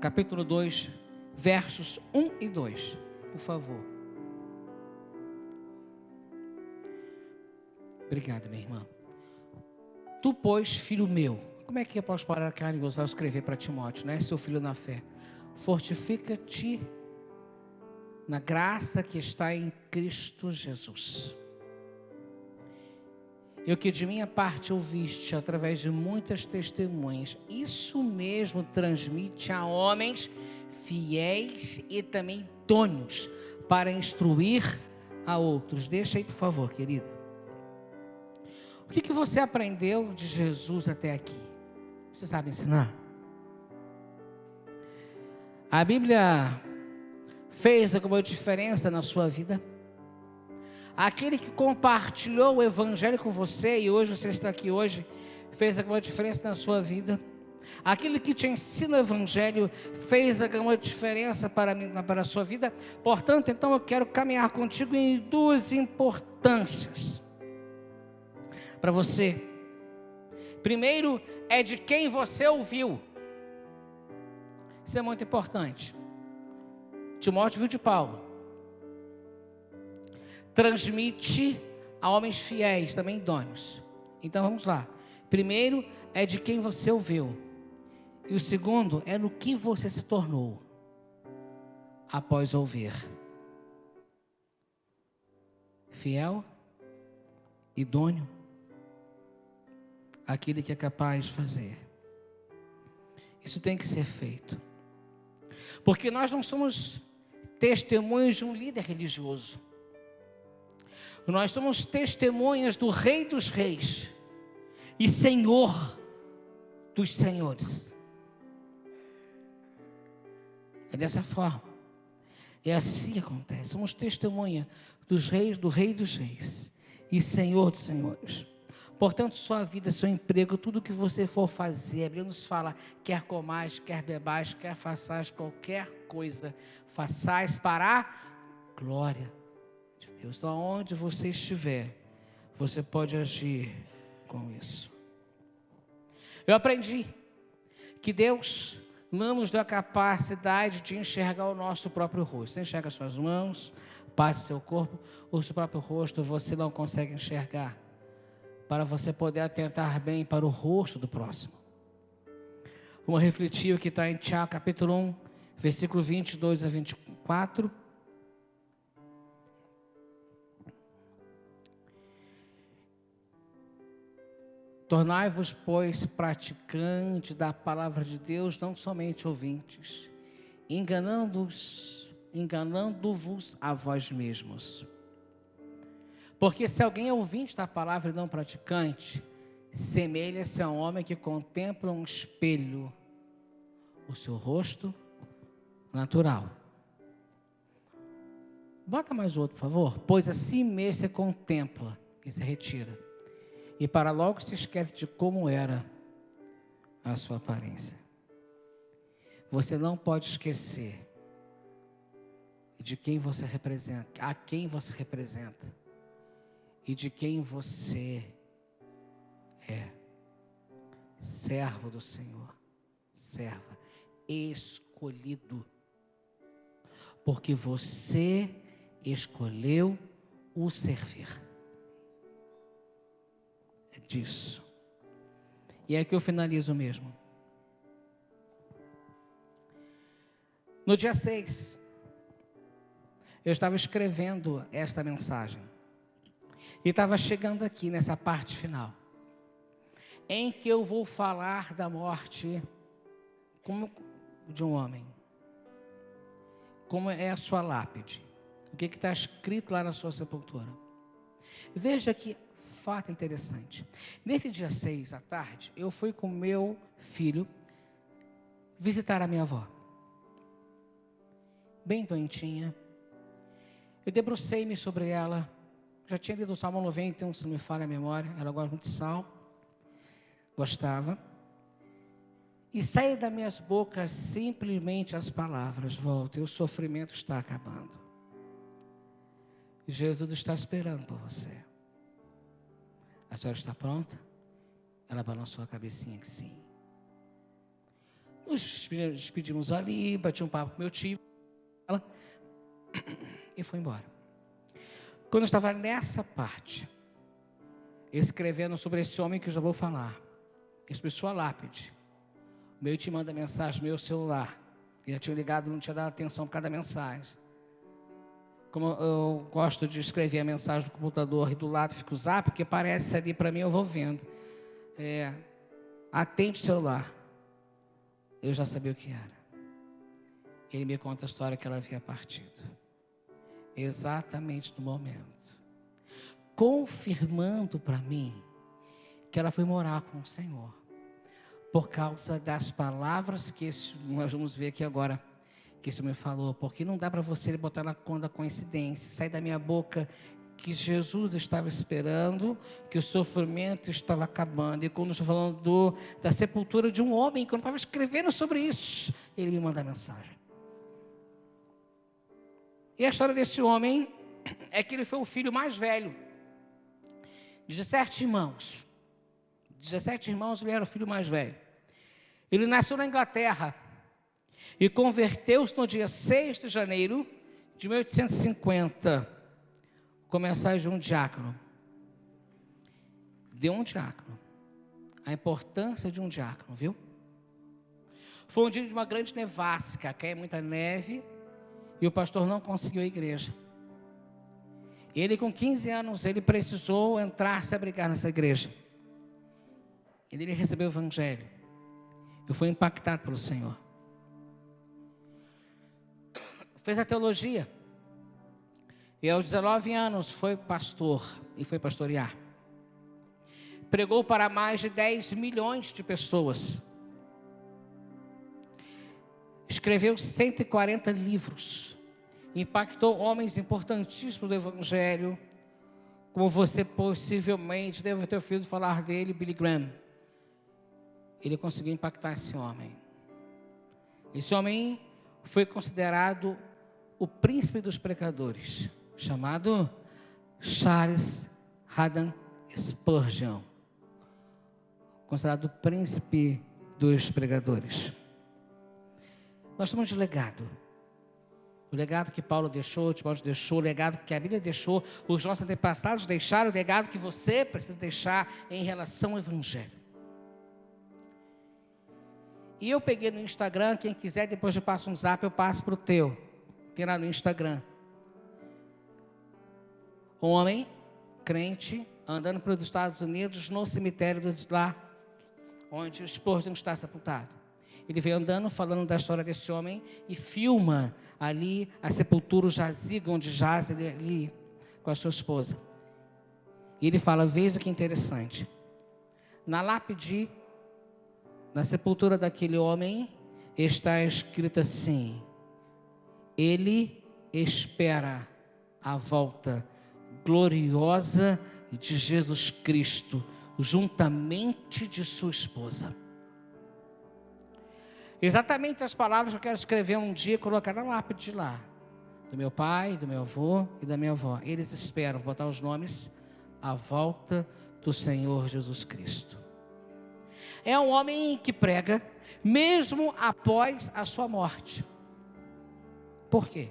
capítulo 2, versos 1 e 2, por favor. Obrigado, minha irmã. Tu, pois, filho meu, como é que eu posso parar a carne e usar escrever para Timóteo, né? Seu filho na fé, fortifica-te na graça que está em Cristo Jesus. E o que de minha parte ouviste através de muitas testemunhas, isso mesmo transmite a homens fiéis e também idôneos para instruir a outros. Deixa aí, por favor, querido. O que você aprendeu de Jesus até aqui? Você sabe ensinar? A Bíblia fez alguma diferença na sua vida? Aquele que compartilhou o Evangelho com você e hoje você está aqui hoje, fez alguma diferença na sua vida? Aquele que te ensina o Evangelho fez alguma diferença para a sua vida? Portanto, então eu quero caminhar contigo em duas importâncias para você. Primeiro é de quem você ouviu. Isso é muito importante. Timóteo viu de Paulo. transmite a homens fiéis, também idôneos. Então vamos lá. Primeiro é de quem você ouviu. E o segundo é no que você se tornou após ouvir. Fiel, idôneo, aquele que é capaz de fazer. Isso tem que ser feito. Porque nós não somos testemunhas de um líder religioso. Nós somos testemunhas do Rei dos Reis e Senhor dos Senhores. É dessa forma. É assim que acontece. Somos testemunha dos reis, do Rei dos Reis e Senhor dos Senhores. Portanto, sua vida, seu emprego, tudo que você for fazer, a Bíblia nos fala, quer comais, quer bebais, quer façais qualquer coisa, façais para a glória de Deus. Então, onde você estiver, você pode agir com isso. Eu aprendi que Deus não nos deu a capacidade de enxergar o nosso próprio rosto. Você enxerga suas mãos, parte do seu corpo, o seu próprio rosto você não consegue enxergar, para você poder atentar bem para o rosto do próximo. Vamos refletir o que está em Tiago, capítulo 1, versículo 22 a 24. Tornai-vos, pois, praticantes da palavra de Deus, não somente ouvintes, enganando-vos a vós mesmos. Porque se alguém é ouvinte da palavra e não praticante, semelha-se a um homem que contempla um espelho, o seu rosto natural. Bota mais outro, por favor. Pois assim mesmo se contempla e se retira, e para logo se esquece de como era a sua aparência. Você não pode esquecer de quem você representa, a quem você representa e de quem você é. Servo do Senhor, serva, escolhido, porque você escolheu o servir. É disso. E é que eu finalizo mesmo. No dia 6, eu estava escrevendo esta mensagem. E estava chegando aqui nessa parte final, em que eu vou falar da morte como de um homem. Como é a sua lápide. O que está escrito lá na sua sepultura. Veja que fato interessante. Nesse dia 6 à tarde, eu fui com meu filho visitar a minha avó. Bem doentinha. Eu debrucei-me sobre ela. Já tinha lido o Salmo 91, se não me falha a memória. Ela gosta muito de salmo. Gostava. E saí das minhas bocas simplesmente as palavras: Walter, o sofrimento está acabando. Jesus está esperando por você. A senhora está pronta? Ela balançou a cabecinha que sim. Nos despedimos ali, bati um papo com meu tio e foi embora. Quando eu estava nessa parte, escrevendo sobre esse homem que eu já vou falar, sobre sua lápide, o meu tio manda mensagem no meu celular. Eu já tinha ligado, não tinha dado atenção por causa da mensagem. Como eu gosto de escrever a mensagem no computador e do lado fica o zap, porque aparece ali para mim, eu vou vendo. Atende o celular. Eu já sabia o que era. Ele me conta a história que ela havia partido. Exatamente no momento. Confirmando para mim que ela foi morar com o Senhor. Por causa das palavras que nós vamos ver aqui agora, que esse homem falou. Porque não dá para você botar na conta da coincidência. Sair da minha boca que Jesus estava esperando, que o sofrimento estava acabando. E quando eu estou falando da sepultura de um homem, quando eu estava escrevendo sobre isso, ele me manda a mensagem. E a história desse homem é que ele foi o filho mais velho. 17 irmãos. 17 irmãos, ele era o filho mais velho. Ele nasceu na Inglaterra e converteu-se no dia 6 de janeiro de 1850, começar de um diácono. De um diácono. A importância de um diácono, viu? Foi um dia de uma grande nevasca, caiu muita neve e o pastor não conseguiu a igreja. Ele, com 15 anos, ele precisou entrar, se abrigar nessa igreja. E ele recebeu o evangelho. Eu fui impactado pelo Senhor. Fez a teologia. E aos 19 anos foi pastor e foi pastorear. Pregou para mais de 10 milhões de pessoas. Escreveu 140 livros. Impactou homens importantíssimos do Evangelho, como você possivelmente deve ter ouvido falar dele, Billy Graham. Ele conseguiu impactar esse homem. Esse homem foi considerado o príncipe dos pregadores, chamado Charles Haddon Spurgeon, considerado o príncipe dos pregadores. Nós temos de legado. O legado que Paulo deixou, Timóteo deixou, o legado que a Bíblia deixou, os nossos antepassados deixaram, o legado que você precisa deixar em relação ao Evangelho. E eu peguei no Instagram, quem quiser, depois eu passo um zap, eu passo para o teu. Tem lá no Instagram. Um homem, crente, andando pelos Estados Unidos, no cemitério lá, onde o Spurgeon está sepultado. Ele veio andando, falando da história desse homem, e filma ali a sepultura, o jazigo, onde jaz ele ali, com a sua esposa. E ele fala, veja que interessante. Na lápide, na sepultura daquele homem, está escrito assim: ele espera a volta gloriosa de Jesus Cristo, juntamente de sua esposa. Exatamente as palavras que eu quero escrever um dia e colocar na lápide lá. Do meu pai, do meu avô e da minha avó. Eles esperam, vou botar os nomes, a volta do Senhor Jesus Cristo. É um homem que prega, mesmo após a sua morte. Por quê?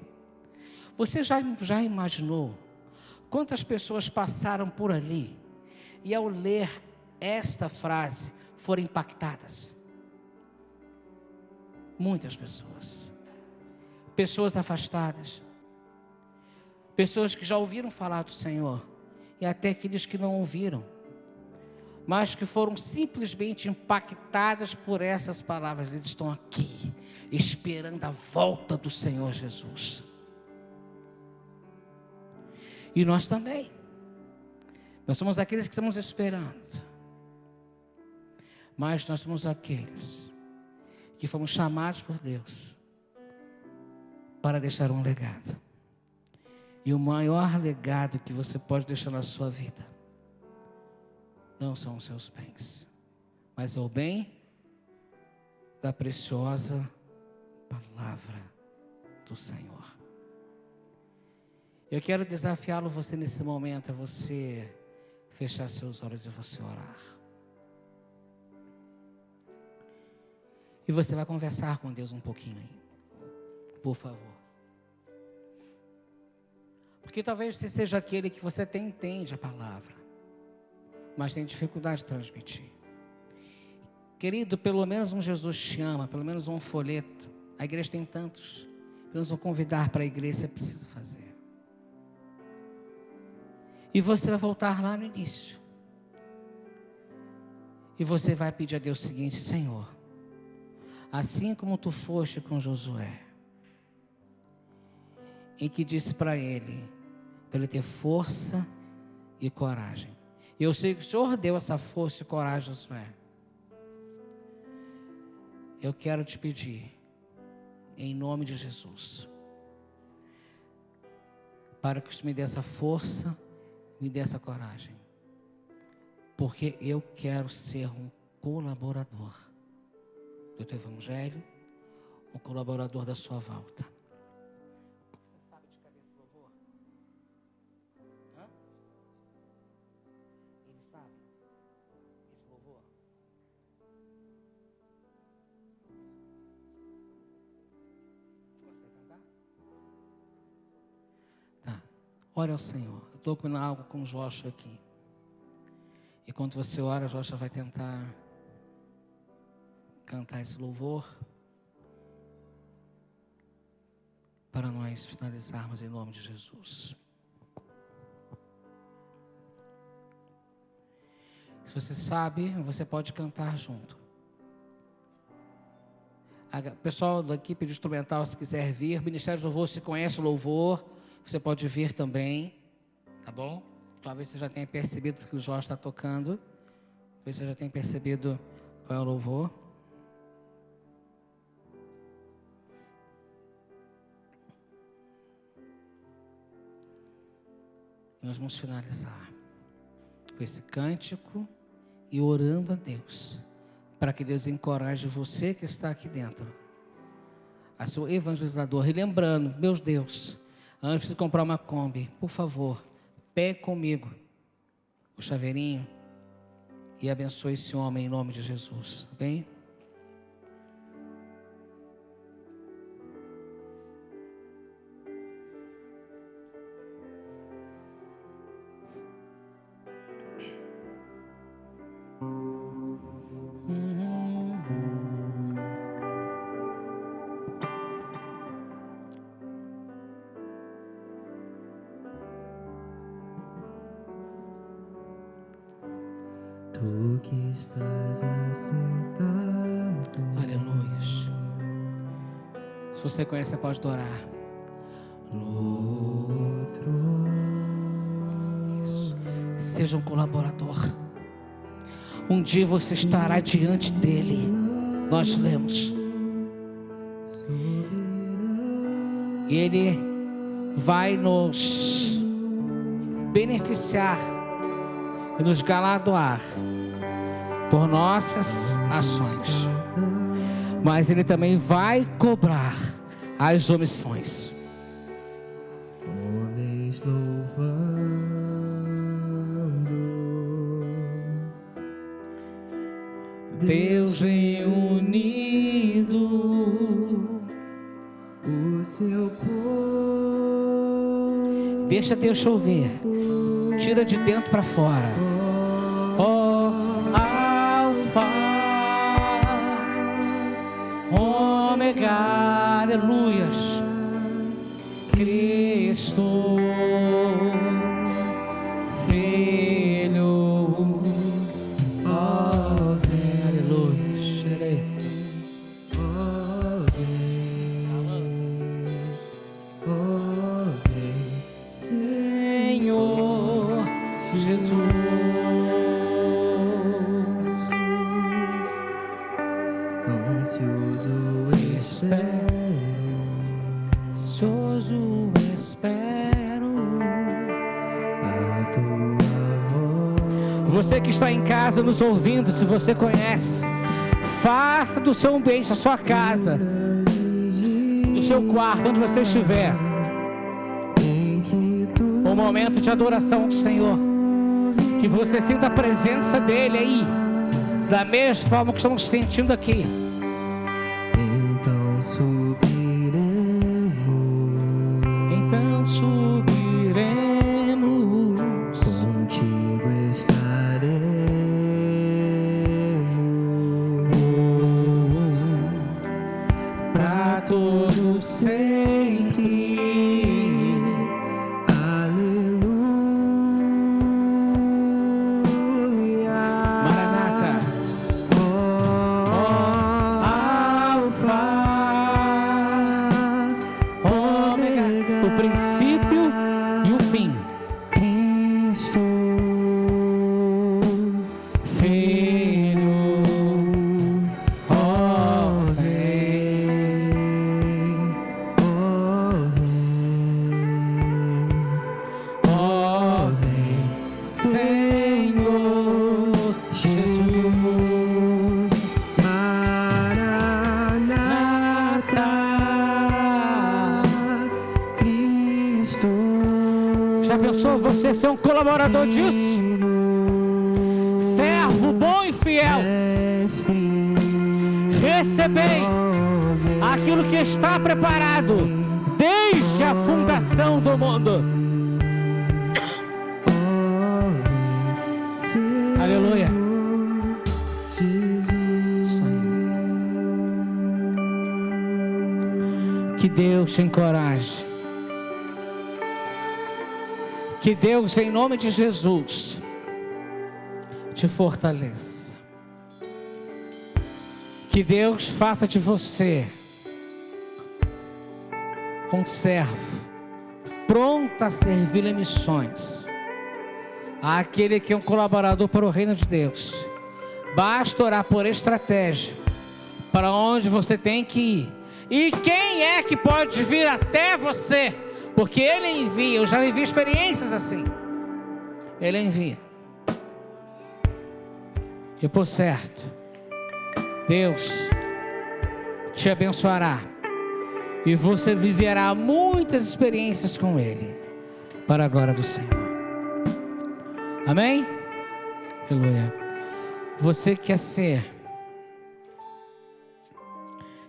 Você já imaginou quantas pessoas passaram por ali e ao ler esta frase foram impactadas? Muitas pessoas. Pessoas afastadas. Pessoas que já ouviram falar do Senhor e até aqueles que não ouviram, mas que foram simplesmente impactadas por essas palavras. Eles estão aqui, esperando a volta do Senhor Jesus. E nós também. Nós somos aqueles que estamos esperando. Mas nós somos aqueles que fomos chamados por Deus para deixar um legado. E o maior legado que você pode deixar na sua vida não são os seus bens, mas é o bem da preciosa palavra do Senhor. Eu quero desafiá-lo você nesse momento, a você fechar seus olhos e você orar. E você vai conversar com Deus um pouquinho aí, por favor. Porque talvez você seja aquele que você até entende a palavra, mas tem dificuldade de transmitir. Querido, pelo menos um Jesus te ama, pelo menos um folheto. A igreja tem tantos. Pelo menos um convidar para a igreja você precisa fazer. E você vai voltar lá no início. E você vai pedir a Deus o seguinte: Senhor, assim como tu foste com Josué, em que disse para ele ter força e coragem. E eu sei que o Senhor deu essa força e coragem a Josué. Eu quero te pedir, em nome de Jesus, para que o Senhor me dê essa força, me dê essa coragem. Porque eu quero ser um colaborador do teu evangelho, um colaborador da sua volta. Você sabe de cabeça o louvor? Hã? Ele sabe esse louvor? Você consegue cantar? Tá. ore ao Senhor. Eu estou combinando algo com o Joshua aqui. E quando você ora, Joshua vai tentar cantar esse louvor para nós finalizarmos em nome de Jesus. Se você sabe, você pode cantar junto. O pessoal da equipe de instrumental, se quiser vir, o Ministério de Louvor, se conhece o louvor, você pode vir também, tá bom? Talvez você já tenha percebido que o Jorge está tocando. Talvez você já tenha percebido qual é o louvor. Nós vamos finalizar com esse cântico e orando a Deus, para que Deus encoraje você que está aqui dentro a ser o evangelizador. E lembrando, meu Deus, antes de comprar uma Kombi, por favor, pegue comigo o chaveirinho e abençoe esse homem em nome de Jesus, tá bem? Tu que estás assentado. Aleluias. Se você conhece, você pode adorar. No trono. Isso. Seja um colaborador. Um dia você estará diante dele. Nós lemos. E ele vai nos beneficiar e nos galardoar por nossas ações, mas ele também vai cobrar as omissões. Homens louvando Deus reunido, o seu povo. deixa Deus chover, tira de dentro para fora. Ó Alfa, Ômega, aleluias, Cristo, Filho, ó, aleluias, Senhor Jesus. Ansioso espero a tua voz. Você que está em casa nos ouvindo, se você conhece, faça do seu ambiente, da sua casa, do seu quarto, onde você estiver, um momento de adoração ao Senhor. Que você sinta a presença dele aí, da mesma forma que estamos sentindo aqui. Então subiremos, contigo estaremos para todos sempre. Aleluia. Maranata. Alfa, Ômega, o princípio e o fim. Cristo, Filho, ó, vem, ó, vem, Senhor Jesus. Maranata, Cristo. Já pensou você ser um colaborador disso? Servo bom e fiel, recebei aquilo que está preparado desde a fundação do mundo. Deus te encoraje. Que Deus, em nome de Jesus, te fortaleça. Que Deus faça de você um servo pronto a servir em missões, aquele que é um colaborador para o reino de Deus. Basta orar por estratégia para onde você tem que ir. E quem é que pode vir até você? Porque Ele envia. Eu já vivi experiências assim. Ele envia. E por certo, Deus te abençoará. E você viverá muitas experiências com Ele, para a glória do Senhor. Amém? Aleluia. Você quer ser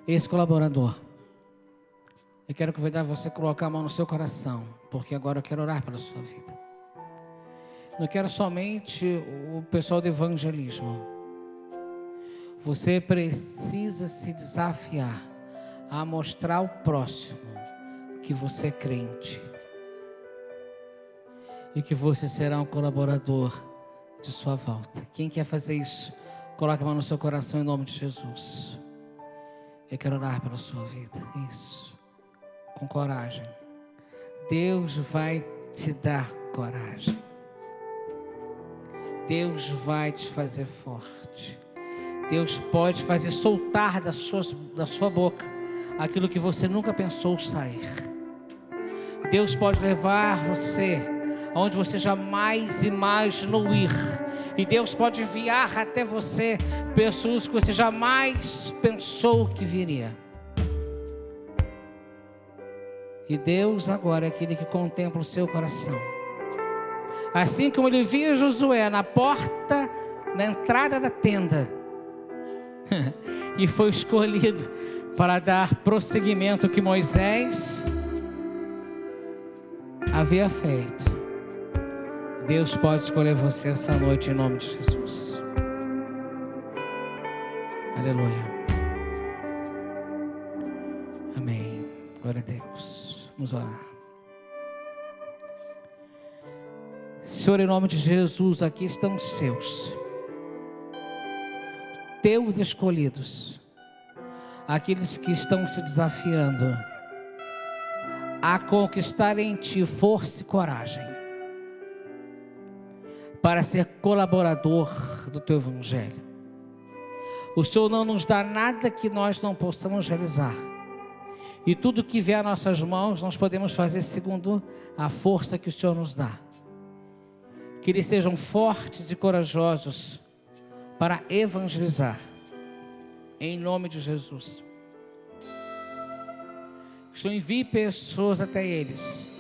esse colaborador? Eu quero convidar você a colocar a mão no seu coração, porque agora eu quero orar pela sua vida. Não quero somente o pessoal do evangelismo. Você precisa se desafiar a mostrar ao próximo que você é crente e que você será um colaborador de sua volta. Quem quer fazer isso, coloque a mão no seu coração em nome de Jesus. Eu quero orar pela sua vida. Isso, com coragem. Deus vai te dar coragem. Deus vai te fazer forte. Deus pode fazer soltar da sua boca aquilo que você nunca pensou sair. Deus pode levar você aonde você jamais imaginou ir. E Deus pode enviar até você pessoas que você jamais pensou que viria. E Deus agora é aquele que contempla o seu coração. Assim como Ele via Josué na porta, na entrada da tenda, e foi escolhido para dar prosseguimento ao que Moisés havia feito. Deus pode escolher você essa noite em nome de Jesus. Aleluia. Amém. Glória a Deus. Vamos orar. Senhor, em nome de Jesus, aqui estão os seus, teus escolhidos, aqueles que estão se desafiando a conquistar em ti força e coragem para ser colaborador do teu evangelho. O Senhor não nos dá nada que nós não possamos realizar, e tudo que vier às nossas mãos nós podemos fazer segundo a força que o Senhor nos dá. Que eles sejam fortes e corajosos para evangelizar, em nome de Jesus. Que o Senhor envie pessoas até eles,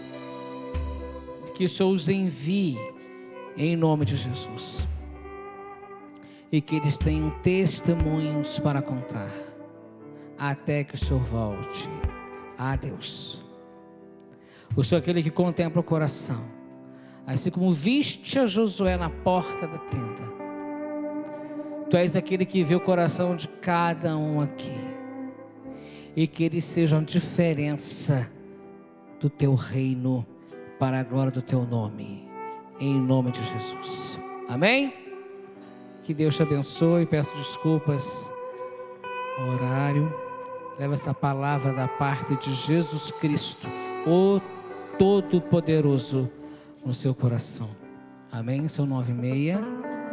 que o Senhor os envie em nome de Jesus, e que eles tenham testemunhos para contar, até que o Senhor volte. Ah, Deus, o Senhor é aquele que contempla o coração, assim como viste a Josué na porta da tenda. Tu és aquele que vê o coração de cada um aqui, e que eles sejam a diferença do teu reino para a glória do teu nome, em nome de Jesus. Amém? Que Deus te abençoe. Peço desculpas ao horário. Leva essa palavra da parte de Jesus Cristo, o Todo-Poderoso, no seu coração. Amém? São 9h30.